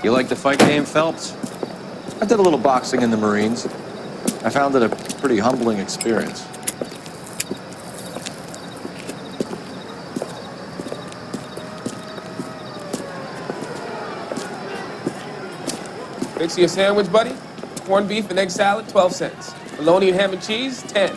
You like the fight game, Phelps? I did a little boxing in the Marines. I found it a pretty humbling experience. Fix you a sandwich, buddy? Corned beef and egg salad, 12 cents. Bologna and ham and cheese, 10.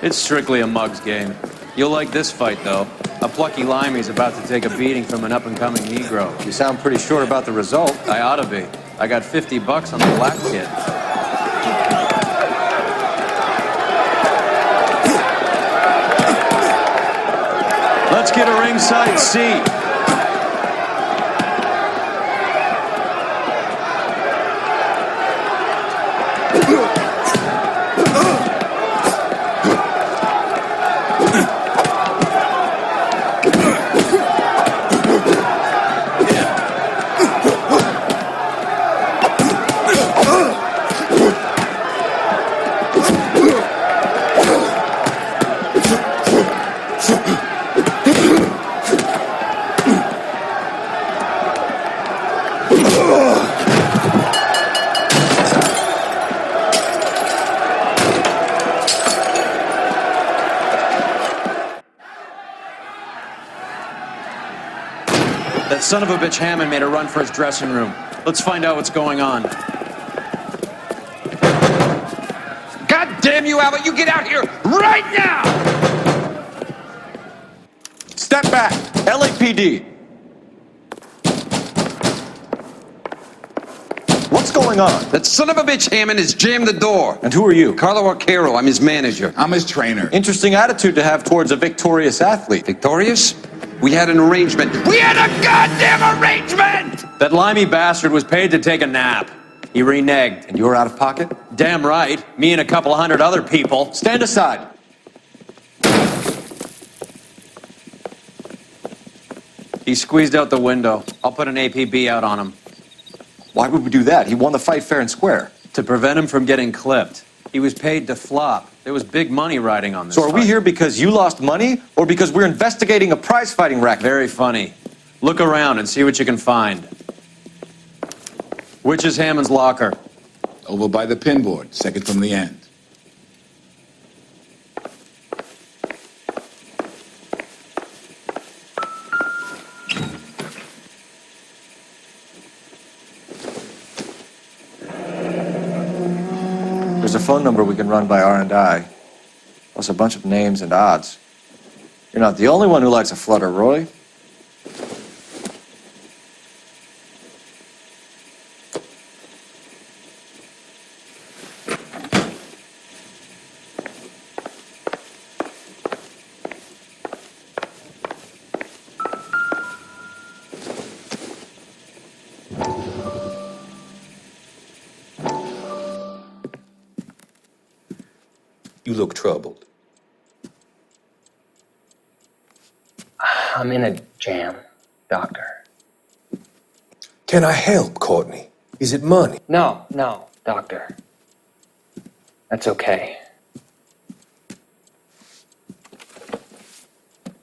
It's strictly a mug's game. You'll like this fight, though. A plucky limey's about to take a beating from an up-and-coming Negro. You sound pretty sure about the result. I ought to be. I got $50 on the black kid. Let's get a ringside seat. That son of a bitch Hammond made a run for his dressing room. Let's find out what's going on. God damn you, Albert! You get out here right now! Step back! LAPD! What's going on? That son of a bitch Hammond has jammed the door. And who are you? Carlo Arcaro, I'm his manager. I'm his trainer. Interesting attitude to have towards a victorious athlete. Victorious? We had an arrangement. We had a goddamn arrangement! That limey bastard was paid to take a nap. He reneged. And you were out of pocket? Damn right. Me and a couple of hundred other people. Stand aside. He squeezed out the window. I'll put an APB out on him. Why would we do that? He won the fight fair and square. To prevent him from getting clipped. He was paid to flop. There was big money riding on this So are we fight. here because you lost money or because we're investigating a prize-fighting racket? Very funny. Look around and see what you can find. Which is Hammond's locker? Over by the pinboard, second from the end. There's a phone number we can run by R&I, plus a bunch of names and odds. You're not the only one who likes a flutter, Roy. You look troubled. I'm in a jam, Doctor. Can I help, Courtney? Is it money? No, Doctor. That's okay.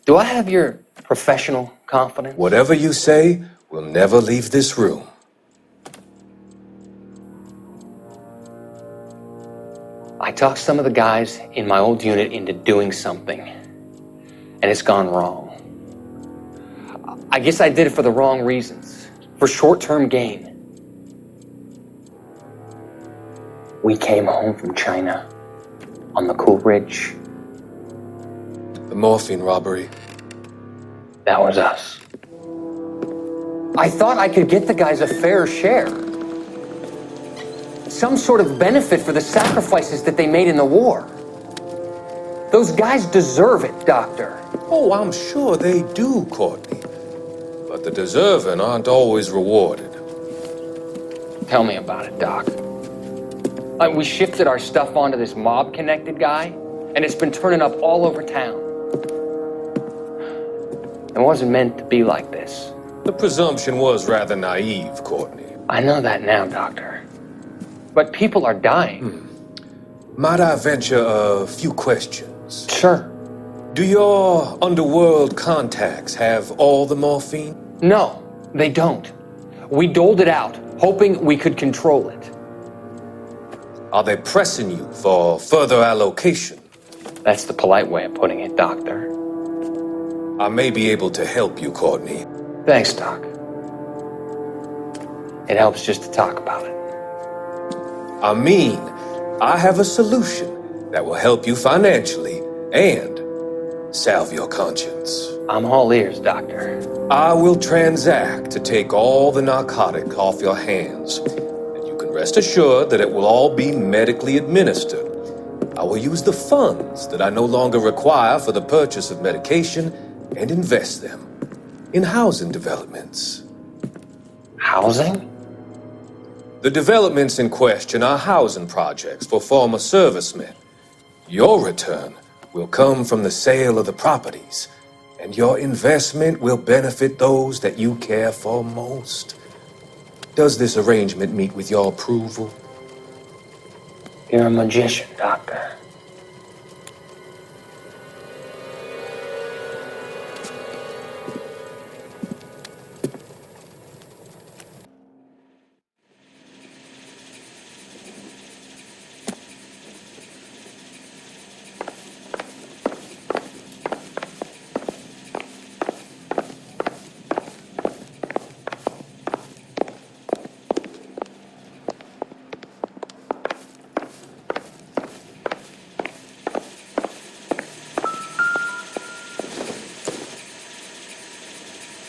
Do I have your professional confidence? Whatever you say, we'll never leave this room. I talked some of the guys in my old unit into doing something, and it's gone wrong. I guess I did it for the wrong reasons, for short-term gain. We came home from China on the Cool Ridge. The morphine robbery. That was us. I thought I could get the guys a fair share. Some sort of benefit for the sacrifices that they made in the war. Those guys deserve it, Doctor. Oh, I'm sure they do, Courtney. But the deserving aren't always rewarded. Tell me about it, Doc. We shifted our stuff onto this mob-connected guy, and it's been turning up all over town. It wasn't meant to be like this. The presumption was rather naive, Courtney. I know that now, Doctor. But people are dying. Might I venture a few questions? Sure. Do your underworld contacts have all the morphine? No, They don't. We doled it out, hoping we could control it. Are they pressing you for further allocation? That's the polite way of putting it, Doctor. I may be able to help you, Courtney. Thanks, Doc. It helps just to talk about it. I mean, I have a solution that will help you financially and salve your conscience. I'm all ears, Doctor. I will transact to take all the narcotic off your hands, and you can rest assured that it will all be medically administered. I will use the funds that I no longer require for the purchase of medication and invest them in housing developments. Housing? The developments in question are housing projects for former servicemen. Your return will come from the sale of the properties, and your investment will benefit those that you care for most. Does this arrangement meet with your approval? You're a magician, Doctor.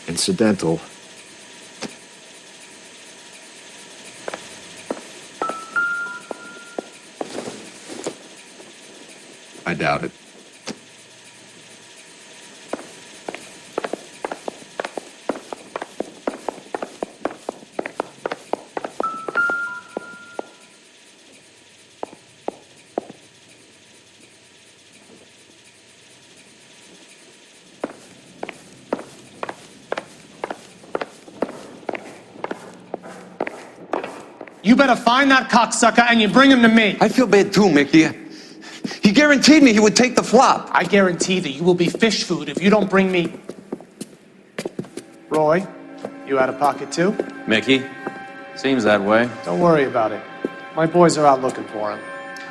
Incidental. I doubt it. You better find that cocksucker and you bring him to me. I feel bad too, Mickey. He guaranteed me he would take the flop. I guarantee that you will be fish food if you don't bring me... Roy, you out of pocket too? Mickey? Seems that way. Don't worry about it. My boys are out looking for him.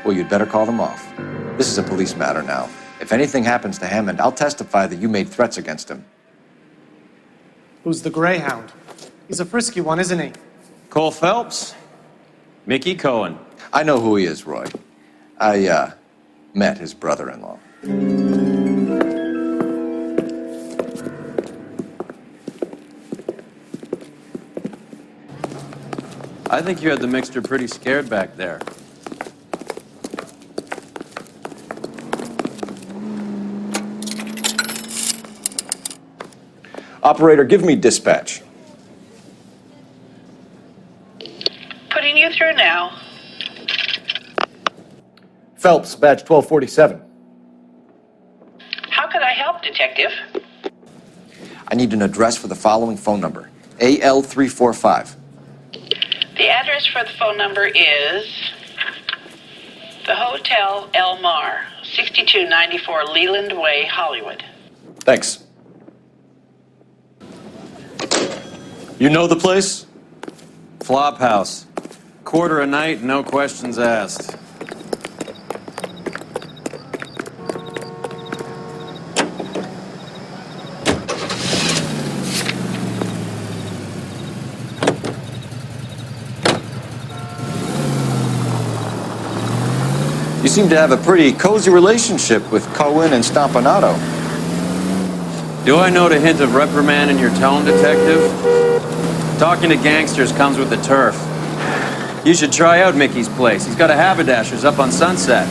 Well, you'd better call them off. This is a police matter now. If anything happens to Hammond, I'll testify that you made threats against him. Who's the Greyhound? He's a frisky one, isn't he? Cole Phelps? Mickey Cohen. I know who he is, Roy. I, met his brother-in-law. I think you had the mixture pretty scared back there. Operator, give me dispatch. Putting you through now. Phelps, badge 1247. How could I help, Detective? I need an address for the following phone number. AL345. The address for the phone number is the Hotel El Mar, 6294 Leland Way, Hollywood. Thanks. You know the place? Flop house. Quarter a night, no questions asked. You seem to have a pretty cozy relationship with Cohen and Stompanato. Do I note a hint of reprimand in your tone, Detective? Talking to gangsters comes with the turf. You should try out Mickey's place. He's got a haberdasher's up on Sunset.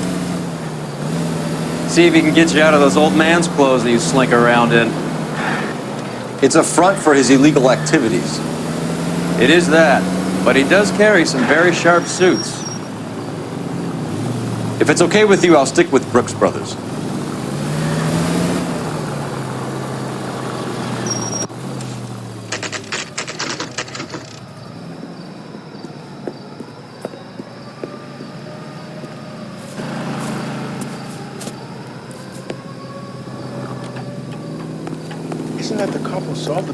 See if he can get you out of those old man's clothes that you slink around in. It's a front for his illegal activities. It is that, but he does carry some very sharp suits. If it's okay with you, I'll stick with Brooks Brothers. Isn't that the cop who saw the...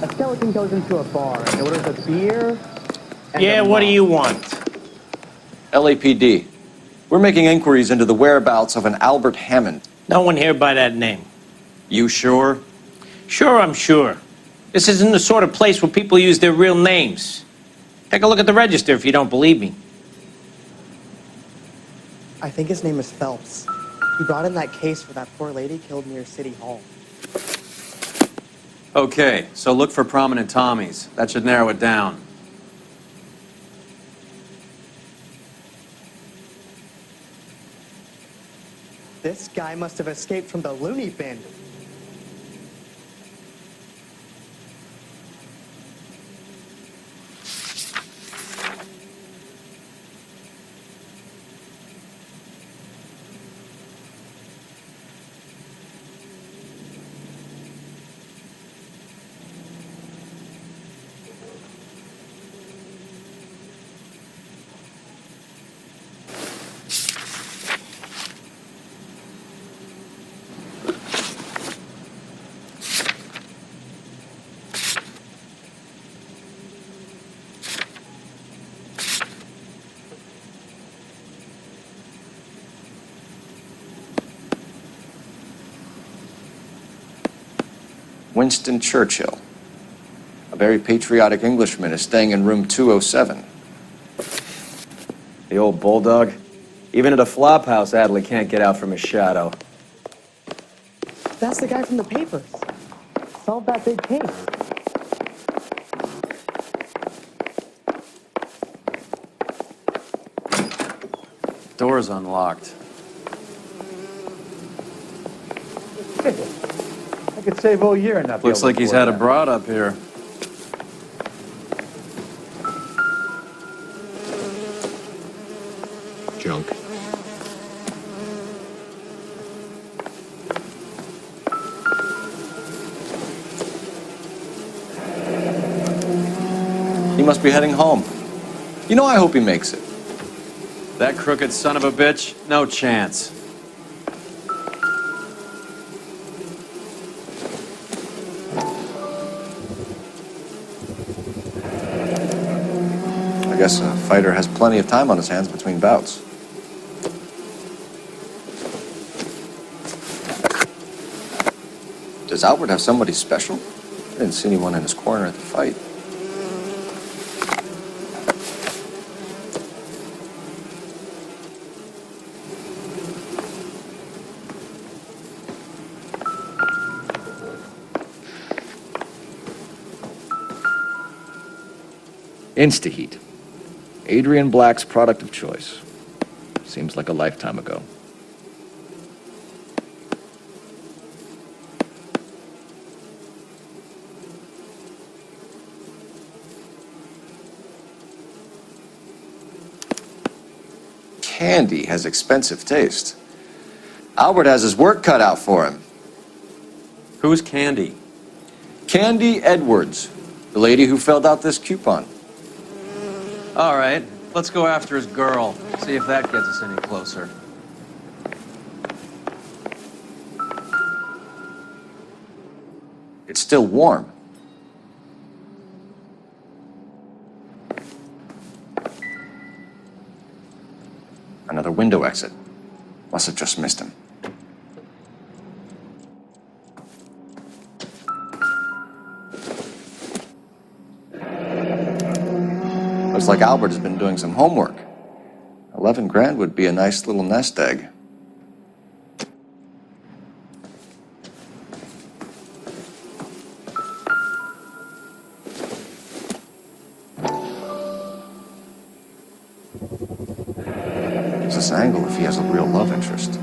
A skeleton goes into a bar and orders a beer. Yeah, what do you want? LAPD. We're making inquiries into the whereabouts of an Albert Hammond. No one here by that name. You sure? Sure, I'm sure. This isn't the sort of place where people use their real names. Take a look at the register if you don't believe me. I think his name is Phelps. He brought in that case for that poor lady killed near City Hall. Okay, so look for prominent Tommies. That should narrow it down. This guy must have escaped from the loony bin. Winston Churchill. A very patriotic Englishman is staying in room 207. The old bulldog. Even at a flop house, Adley can't get out from his shadow. That's the guy from the papers. Solved that big case. Door's unlocked. I could save all year and not be Looks able like to he's afford had a that. broad up here. Junk. He must be heading home. You know, I hope he makes it. That crooked son of a bitch? No chance. I guess a fighter has plenty of time on his hands between bouts. Does Albert have somebody special? I didn't see anyone in his corner at the fight. Instaheat. Adrian Black's product of choice. Seems like a lifetime ago. Candy has expensive taste. Albert has his work cut out for him. Who's Candy? Candy Edwards, the lady who filled out this coupon. All right, let's go after his girl. See if that gets us any closer. It's still warm. Another window exit. Must have just missed him. Looks like Albert has been doing some homework. 11 grand would be a nice little nest egg. Use this angle if he has a real love interest.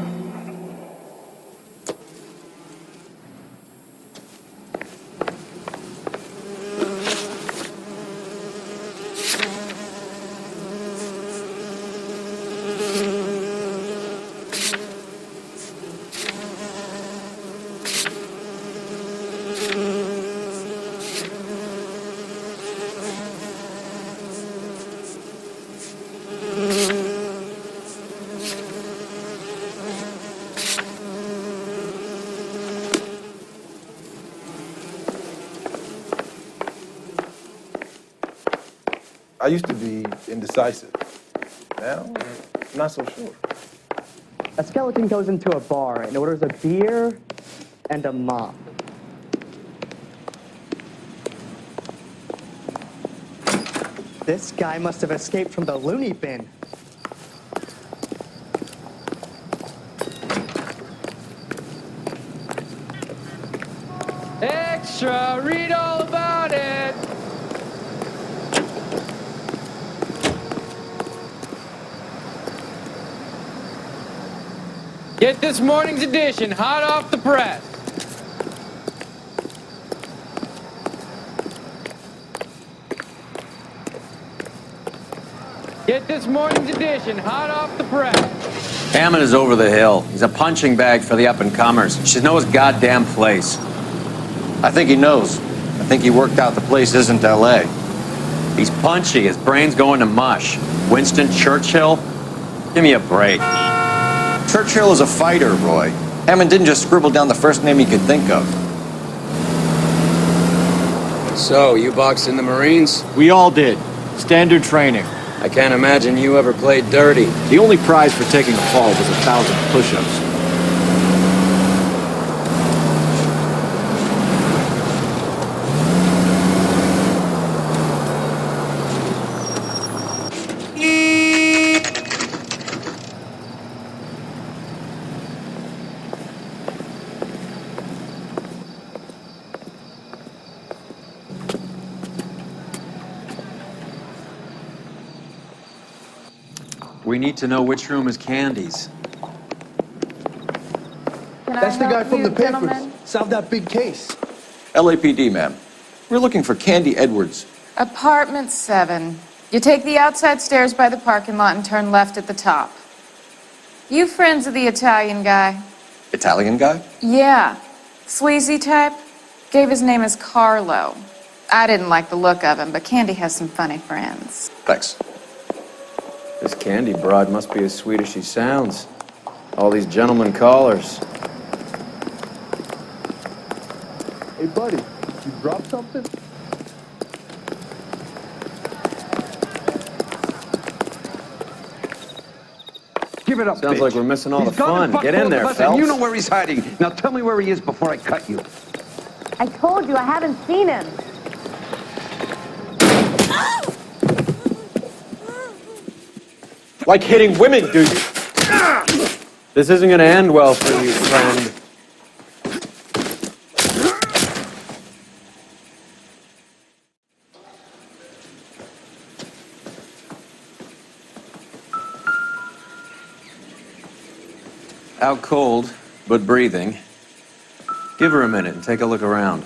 I used to be indecisive. Now, I'm not so sure. A skeleton goes into a bar and orders a beer and a mop. This guy must have escaped from the loony bin. Extra, read all about it. Get this morning's edition hot off the press. Get this morning's edition hot off the press. Hammond is over the hill. He's a punching bag for the up-and-comers. He should know his goddamn place. I think he knows. I think he worked out the place isn't L.A. He's punchy. His brain's going to mush. Winston Churchill? Give me a break. Churchill is a fighter, Roy. Hammond didn't just scribble down the first name he could think of. So, you boxed in the Marines? We all did. Standard training. I can't imagine you ever played dirty. The only prize for taking a fall was 1,000 push-ups. We need to know which room is Candy's. That's the guy from the papers. Solved that big case. LAPD, ma'am. We're looking for Candy Edwards. Apartment 7. You take the outside stairs by the parking lot and turn left at the top. You friends of the Italian guy? Italian guy? Yeah. Sleazy type? Gave his name as Carlo. I didn't like the look of him, but Candy has some funny friends. Thanks. This Candy broad must be as sweet as she sounds. All these gentlemen callers. Hey, buddy, you dropped something? Give it up, Sounds bitch. like we're missing all He's the gone fun. Get in there, Listen, Phelps. you know where he's hiding. Now tell me where he is before I cut you. I told you I haven't seen him. Like hitting women, do you? This isn't gonna end well for you, friend. Out cold, but breathing. Give her a minute and take a look around.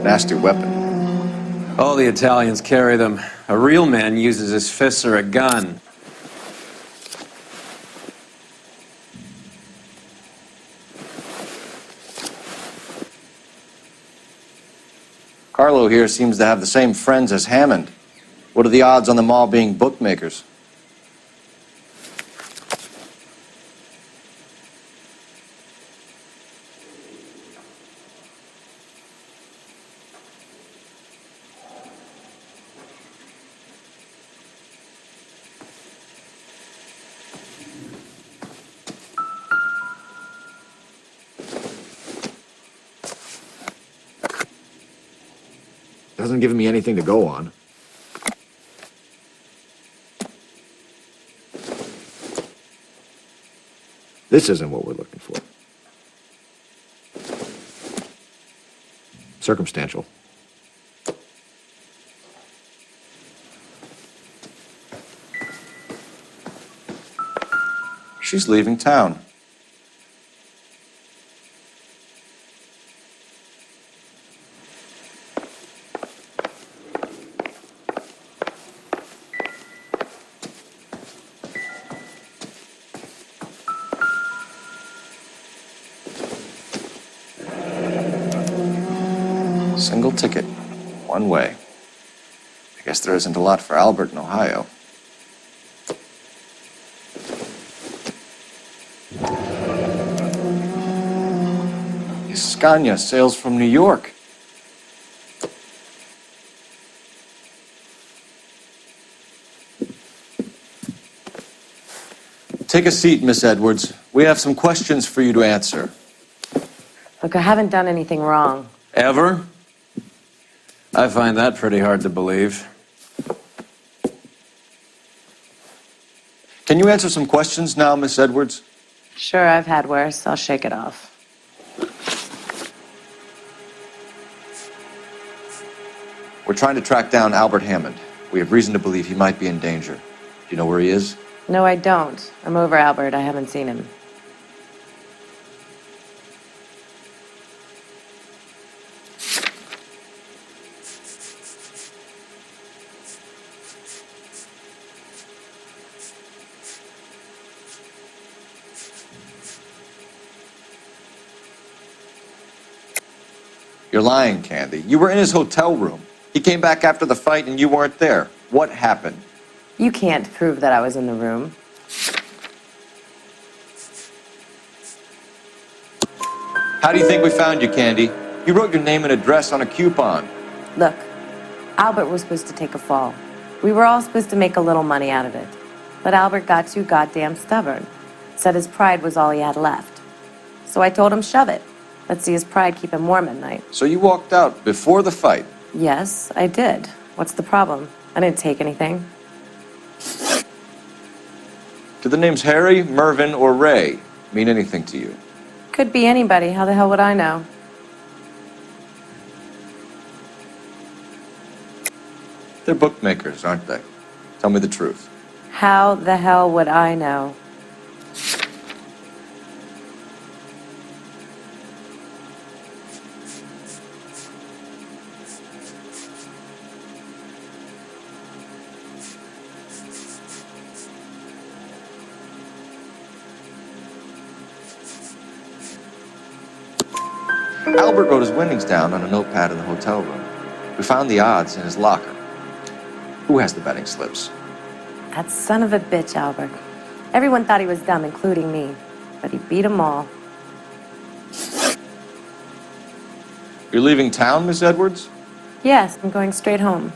Nasty weapon. All the Italians carry them. A real man uses his fists or a gun. Carlo here seems to have the same friends as Hammond. What are the odds on them all being bookmakers? Doesn't give me anything to go on. This isn't what we're looking for. Circumstantial. She's leaving town. Single ticket. One way. I guess there isn't a lot for Albert in Ohio. Scania sails from New York. Take a seat, Miss Edwards. We have some questions for you to answer. Look, I haven't done anything wrong. Ever? I find that pretty hard to believe. Can you answer some questions now, Miss Edwards? Sure, I've had worse. I'll shake it off. We're trying to track down Albert Hammond. We have reason to believe he might be in danger. Do you know where he is? No, I don't. I'm over Albert. I haven't seen him. You're lying, Candy. You were in his hotel room. He came back after the fight and you weren't there. What happened? You can't prove that I was in the room. How do you think we found you, Candy? You wrote your name and address on a coupon. Look, Albert was supposed to take a fall. We were all supposed to make a little money out of it. But Albert got too goddamn stubborn. Said his pride was all he had left. So I told him, shove it. Let's see his pride keep him warm at night. So you walked out before the fight? Yes, I did. What's the problem? I didn't take anything. Do the names Harry, Mervyn, or Ray mean anything to you? Could be anybody. How the hell would I know? They're bookmakers, aren't they? Tell me the truth. How the hell would I know? Albert wrote his winnings down on a notepad in the hotel room. We found the odds in his locker. Who has the betting slips? That son of a bitch, Albert. Everyone thought he was dumb, including me. But he beat them all. You're leaving town, Miss Edwards? Yes, I'm going straight home.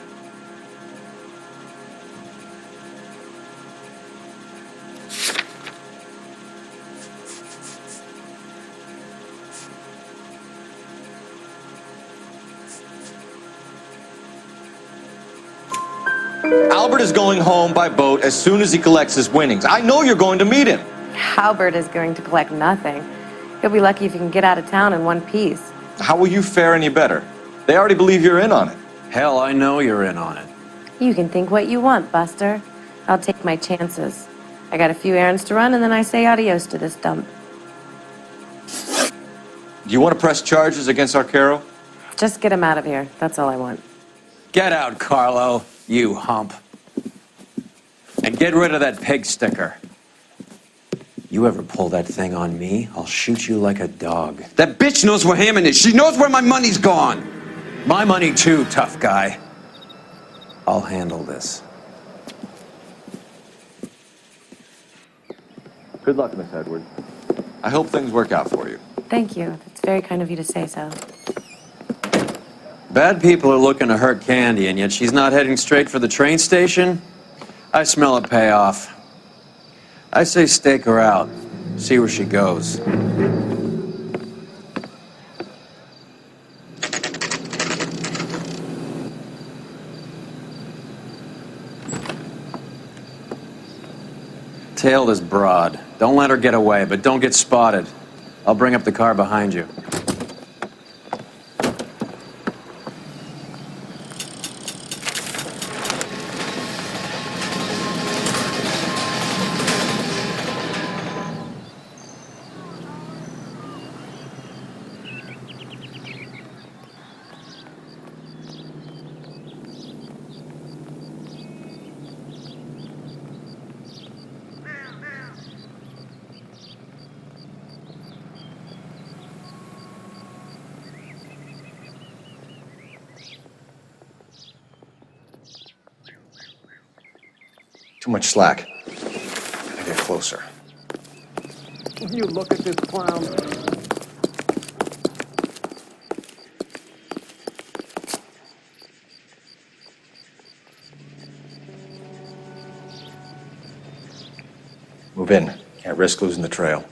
Albert is going home by boat as soon as he collects his winnings. I know you're going to meet him. Albert is going to collect nothing. He'll be lucky if he can get out of town in one piece. How will you fare any better? They already believe you're in on it. Hell, I know you're in on it. You can think what you want, Buster. I'll take my chances. I got a few errands to run, and then I say adios to this dump. Do you want to press charges against Arcaro? Just get him out of here. That's all I want. Get out, Carlo, you hump. And get rid of that pig sticker. You ever pull that thing on me, I'll shoot you like a dog. That bitch knows where Hammond is. She knows where my money's gone. My money too, tough guy. I'll handle this. Good luck, Miss Edwards. I hope things work out for you. Thank you. It's very kind of you to say so. Bad people are looking to hurt Candy, and yet she's not heading straight for the train station? I smell a payoff. I say stake her out. See where she goes. Tail this broad. Don't let her get away, but don't get spotted. I'll bring up the car behind you. Too much slack. Gotta get closer. You look at this clown. Move in. Can't risk losing the trail.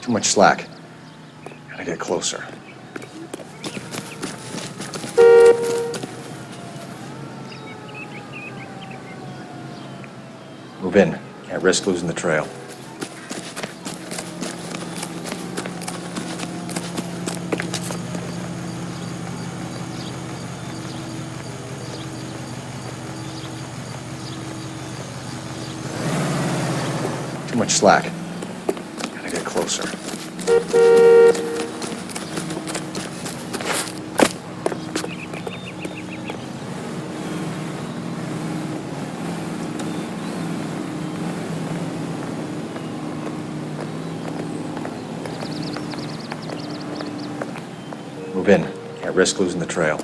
Too much slack. Gotta get closer. Move in. Can't risk losing the trail. Too much slack. Gotta get closer. Move in. Can't risk losing the trail.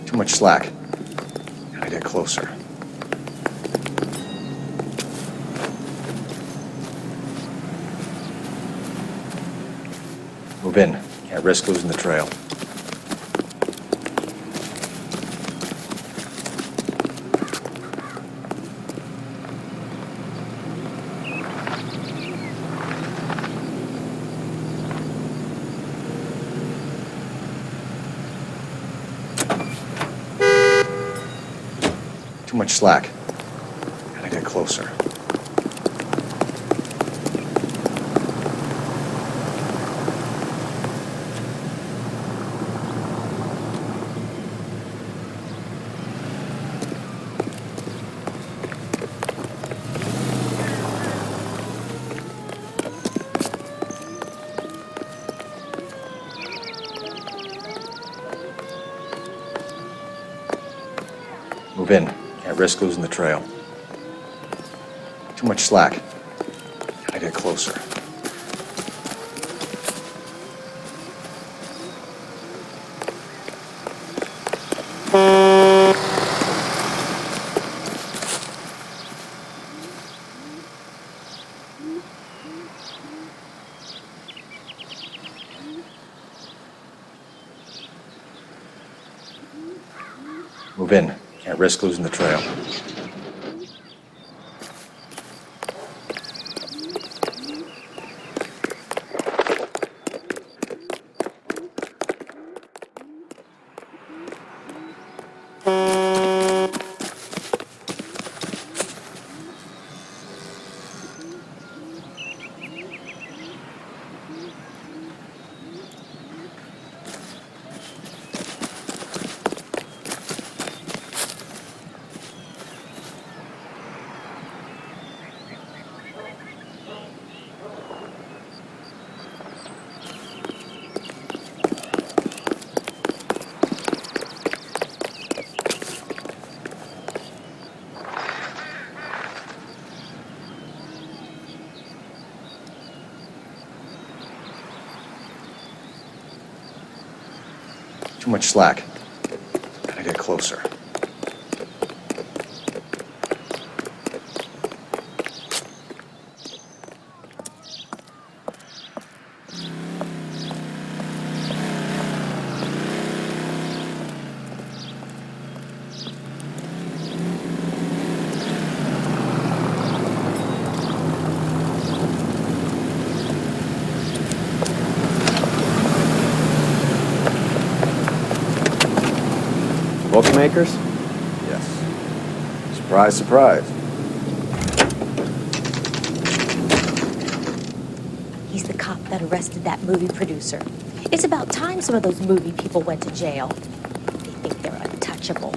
Too much slack. Gotta get closer. Move in. Can't risk losing the trail. Too much slack. Gotta get closer. Move in. Can't risk losing the trail. Too much slack. Gotta get closer. Move in. Can't risk losing the trail. Too much slack. Gotta get closer. Bulky makers? Yes. Surprise, surprise. He's the cop that arrested that movie producer. It's about time some of those movie people went to jail. They think they're untouchable.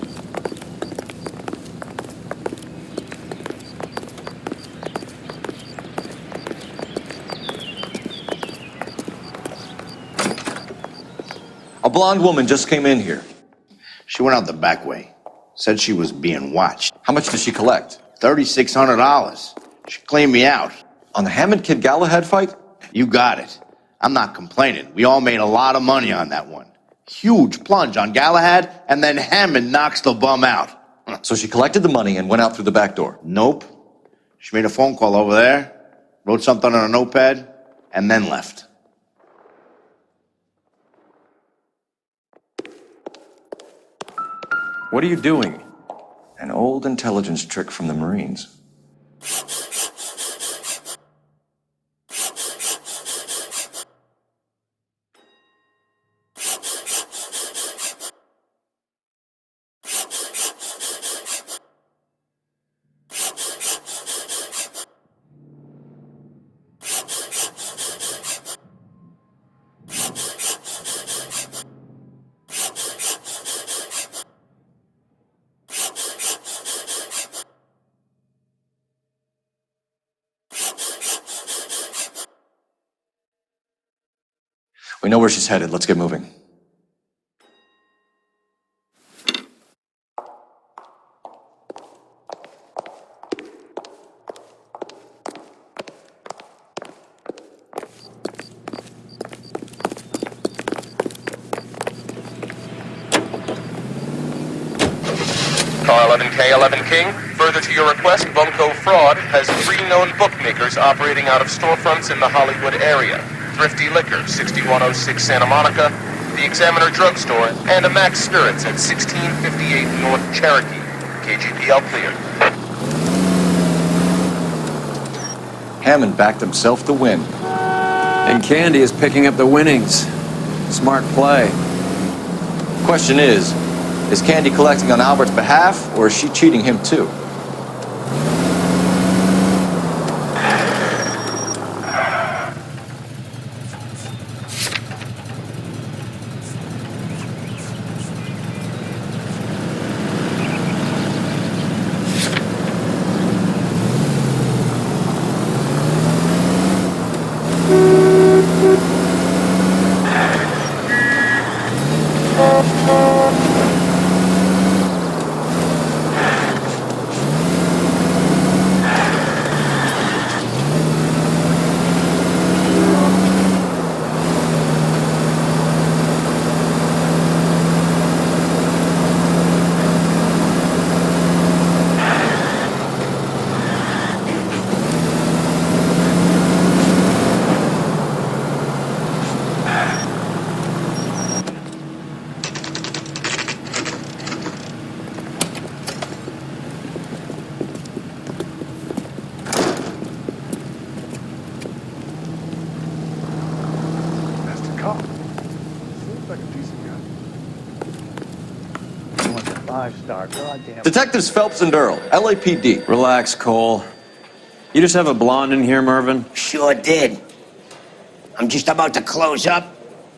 A blonde woman just came in here. She went out the back way. Said she was being watched. How much did she collect? $3,600. She cleaned me out. On the Hammond Kid Galahad fight? You got it. I'm not complaining. We all made a lot of money on that one. Huge plunge on Galahad, and then Hammond knocks the bum out. So she collected the money and went out through the back door? Nope. She made a phone call over there, wrote something on a notepad, and then left. What are you doing? An old intelligence trick from the Marines. We know where she's headed. Let's get moving. Car 11K11 King, further to your request, Bunko Fraud has 3 known bookmakers operating out of storefronts in the Hollywood area. Thrifty Liquor, 6106 Santa Monica, the Examiner Drugstore, and a Max Spirits at 1658 North Cherokee. KGPL cleared. Hammond backed himself to win. And Candy is picking up the winnings. Smart play. Question is Candy collecting on Albert's behalf, or is she cheating him too? Detectives Phelps and Earl, LAPD. Relax, Cole. You just have a blonde in here, Mervyn? Sure did. I'm just about to close up.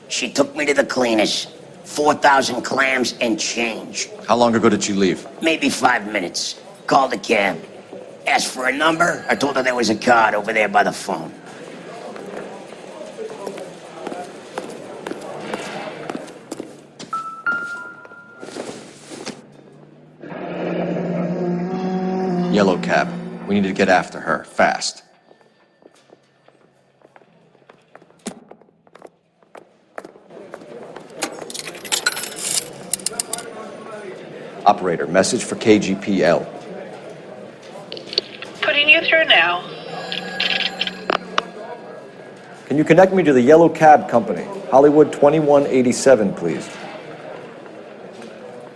She took me to the cleaners. 4,000 clams and change. How long ago did you leave? Maybe 5 minutes. Called a cab. Asked for a number. I told her there was a card over there by the phone. Yellow cab. We need to get after her, fast. Operator, message for KGPL. Putting you through now. Can you connect me to the Yellow Cab Company? Hollywood 2187, please.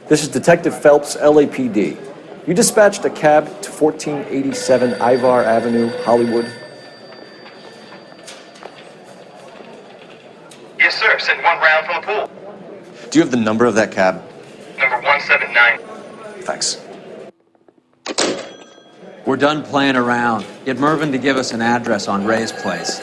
This is Detective Phelps, LAPD. You dispatched a cab to 1487 Ivar Avenue, Hollywood. Yes, sir. Sent 1 round from the pool. Do you have the number of that cab? Number 179. Thanks. We're done playing around. Get Mervyn to give us an address on Ray's place.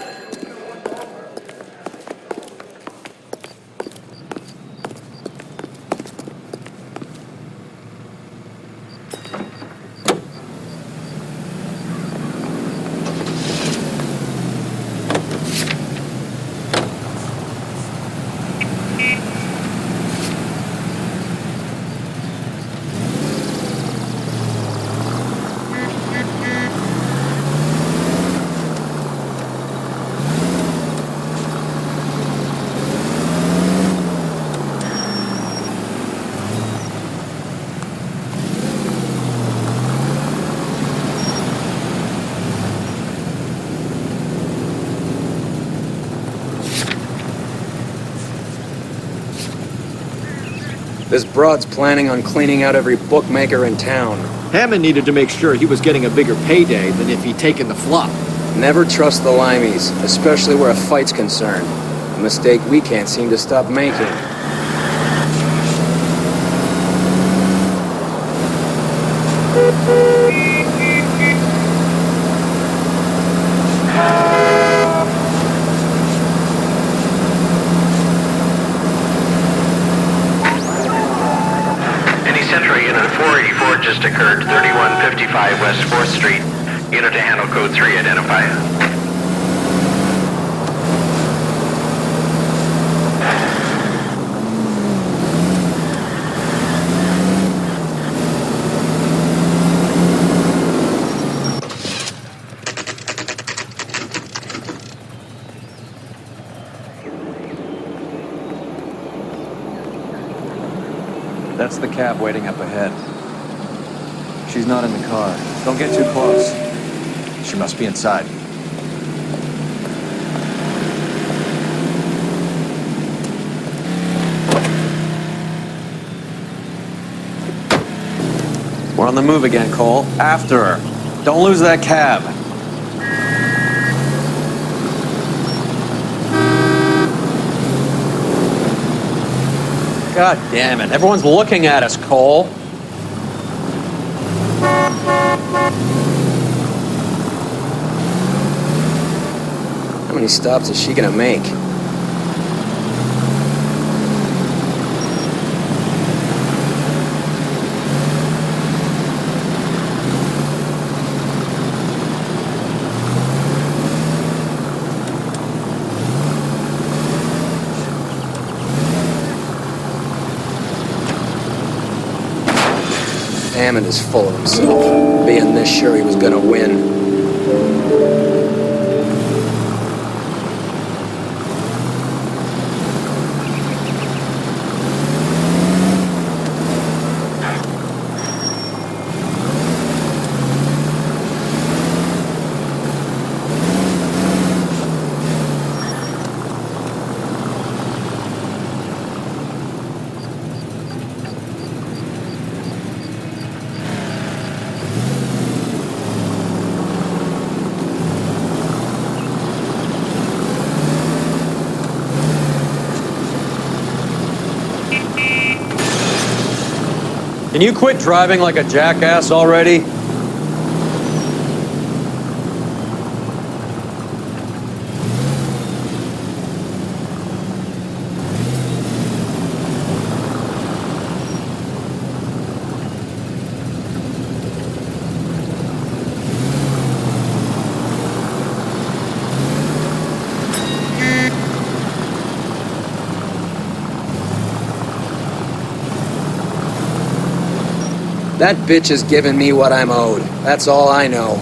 This broad's planning on cleaning out every bookmaker in town. Hammond needed to make sure he was getting a bigger payday than if he'd taken the flop. Never trust the limeys, especially where a fight's concerned. A mistake we can't seem to stop making. Just occurred, 3155 West 4th Street. Unit to handle code 3, identify. That's the cab waiting up ahead. She's not in the car. Don't get too close. She must be inside. We're on the move again, Cole. After her. Don't lose that cab. God damn it. Everyone's looking at us, Cole. How many stops is she gonna make? Hammond is full of himself, being this sure he was gonna win. Can you quit driving like a jackass already? That bitch is giving me what I'm owed. That's all I know.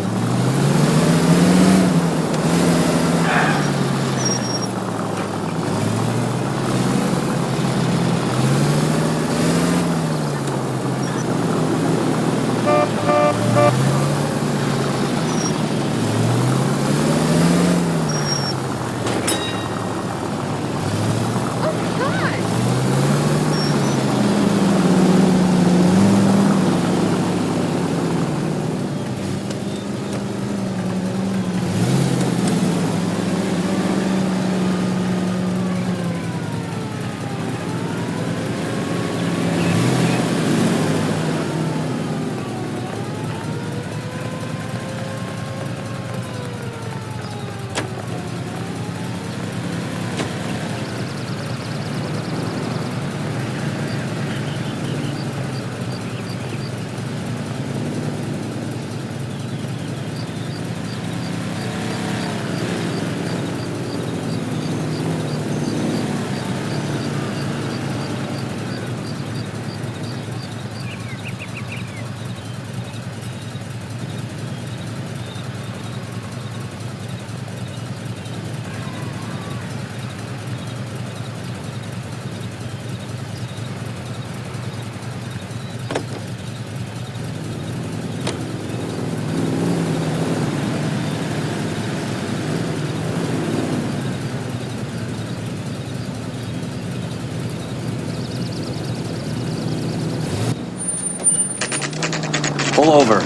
Pull over.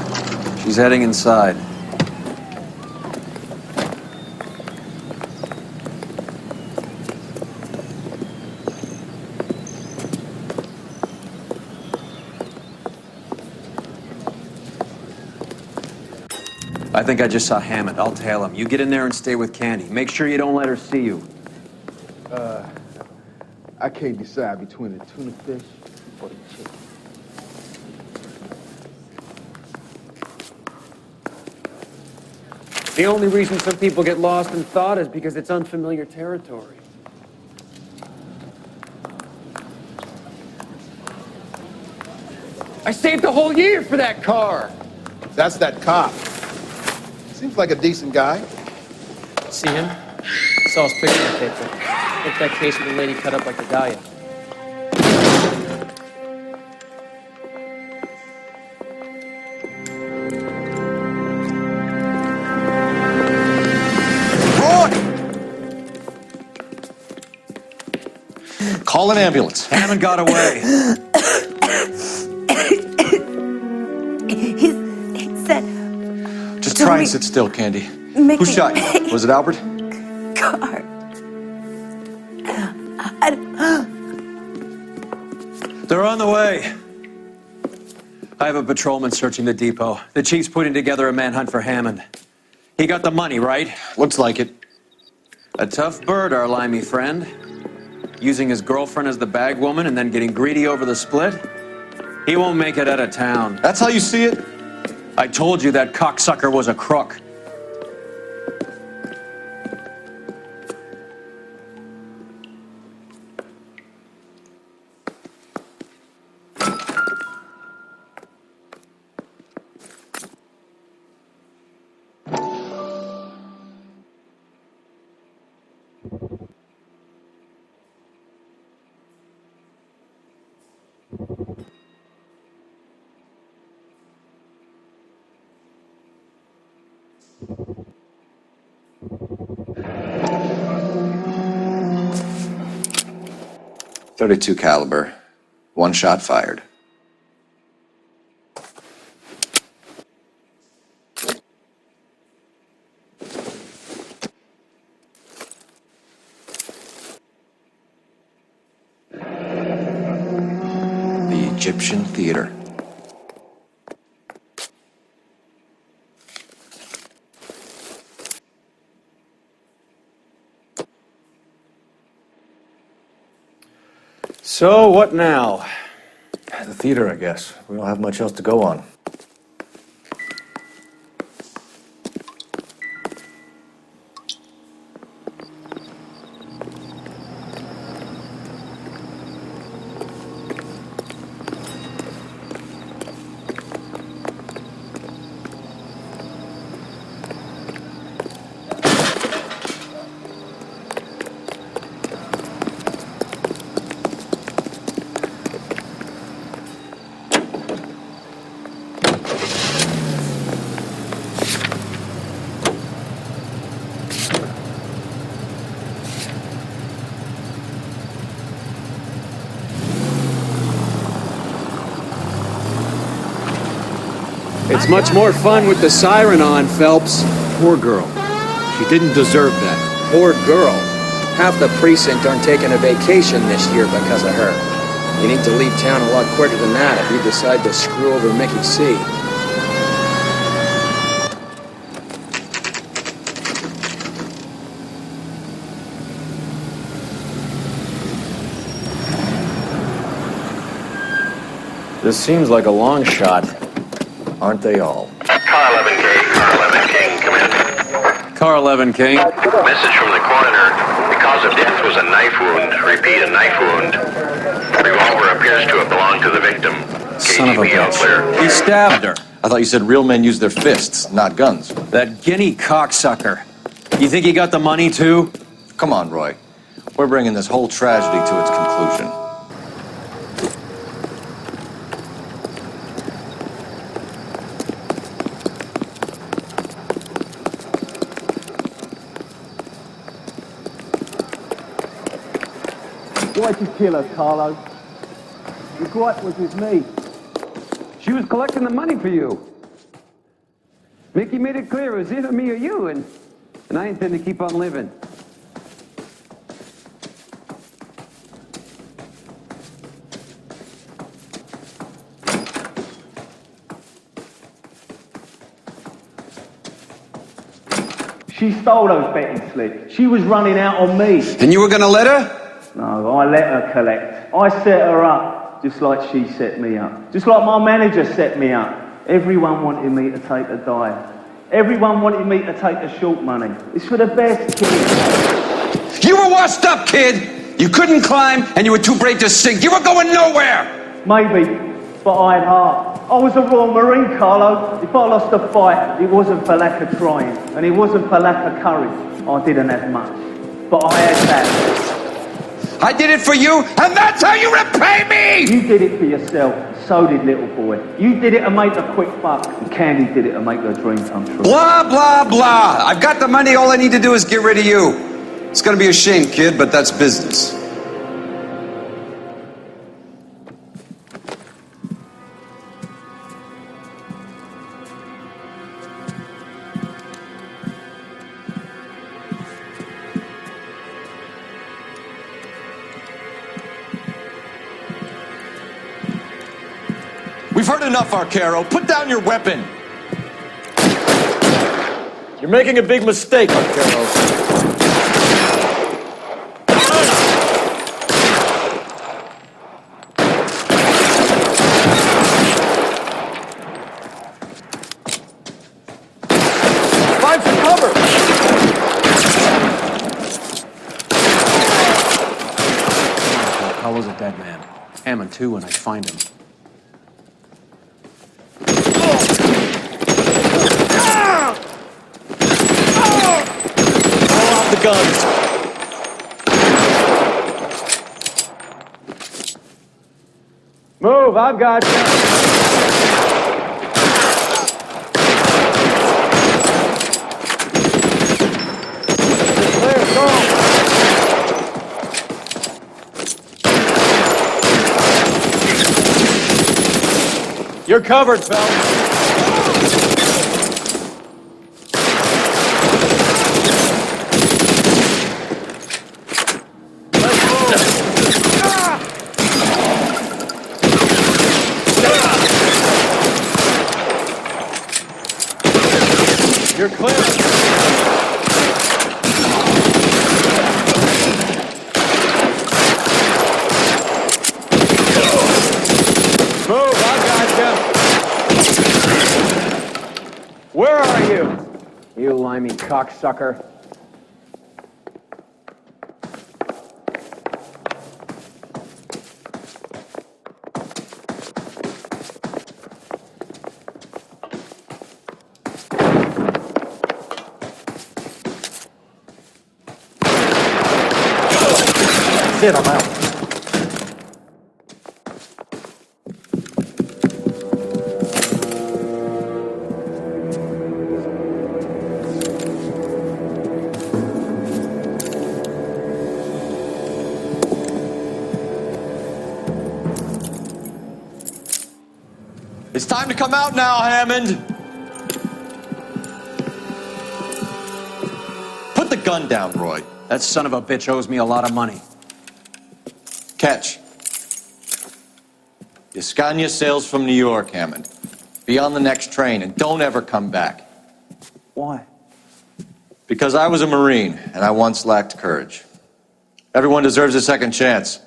She's heading inside. I think I just saw Hammond. I'll tail him. You get in there and stay with Candy. Make sure you don't let her see you. I can't decide between the tuna fish or the chicken. The only reason some people get lost in thought is because it's unfamiliar territory. I saved a whole year for that car! That's that cop. Seems like a decent guy. See him? Saw his picture in the paper. Looked that case with the lady cut up like the Dahlia. Call an ambulance. Hammond got away. He said... Just try and sit still, Candy. Mickey. Who shot you? Was it Albert? Car. They're on the way. I have a patrolman searching the depot. The chief's putting together a manhunt for Hammond. He got the money, right? Looks like it. A tough bird, our limey friend. Using his girlfriend as the bag woman and then getting greedy over the split? He won't make it out of town. That's how you see it? I told you that cocksucker was a crook. .32 caliber. One shot fired. The Egyptian Theater. So, what now? The theater, I guess. We don't have much else to go on. It's much more fun with the siren on, Phelps. Poor girl. She didn't deserve that. Poor girl. Half the precinct aren't taking a vacation this year because of her. You need to leave town a lot quicker than that if you decide to screw over Mickey C. This seems like a long shot. Aren't they all? Car 11K, Car 11 King, come in. Car 11 King. Message from the coroner. The cause of death was a knife wound. Repeat, a knife wound. Revolver appears to have belonged to the victim. Son of a KGB all clear. bitch. He stabbed her. I thought you said real men use their fists, not guns. That guinea cocksucker. You think he got the money too? Come on, Roy. We're bringing this whole tragedy to its conclusion. Why'd you kill her, Carlo? Your gripe was with me. She was collecting the money for you. Mickey made it clear it was either me or you, and I intend to keep on living. She stole those betting slips. She was running out on me. And you were gonna let her? No, I let her collect. I set her up, just like she set me up. Just like my manager set me up. Everyone wanted me to take the dive. Everyone wanted me to take the short money. It's for the best, kid. You were washed up, kid! You couldn't climb, and you were too brave to sink. You were going nowhere! Maybe, but I had heart. I was a Royal Marine, Carlo. If I lost a fight, it wasn't for lack of trying, and it wasn't for lack of courage. I didn't have much, but I had that. I did it for you, and that's how you repay me! You did it for yourself. So did little boy. You did it to make a quick buck, and Candy did it to make her dream come true. Blah, blah, blah. I've got the money. All I need to do is get rid of you. It's gonna be a shame, kid, but that's business. We've heard enough, Arcaro. Put down your weapon. You're making a big mistake, Arcaro. Find some cover! Apollo's a dead man. Hammond too when I find him. The guns. Move, I've got you. Clear, go. You're covered, fellas. You're clear. Move, I got you. Where are you? You limey cocksucker. That's it, I'm out. It's time to come out now, Hammond. Put the gun down, Roy. That son of a bitch owes me a lot of money. Catch. Yascania sails from New York, Hammond. Be on the next train and don't ever come back. Why? Because I was a Marine and I once lacked courage. Everyone deserves a second chance.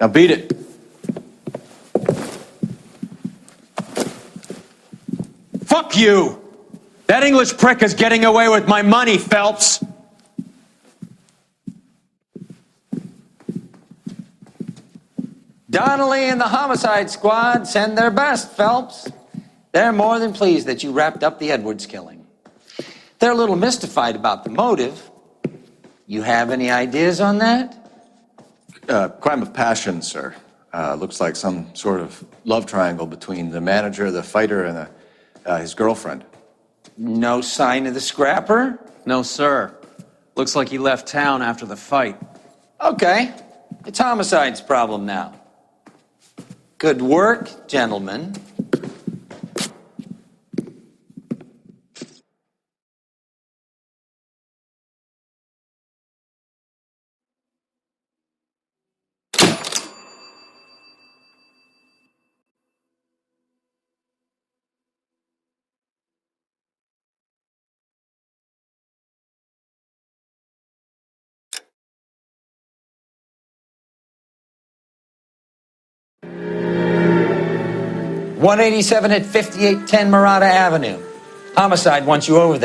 Now beat it. Fuck you! That English prick is getting away with my money, Phelps! Donnelly and the homicide squad send their best, Phelps. They're more than pleased that you wrapped up the Edwards killing. They're a little mystified about the motive. You have any ideas on that? Crime of passion, sir. Looks like some sort of love triangle between the manager, the fighter, and his girlfriend. No sign of the scrapper? No, sir. Looks like he left town after the fight. Okay. It's homicide's problem now. Good work, gentlemen. 187 at 5810 Murata Avenue. Homicide wants you over there.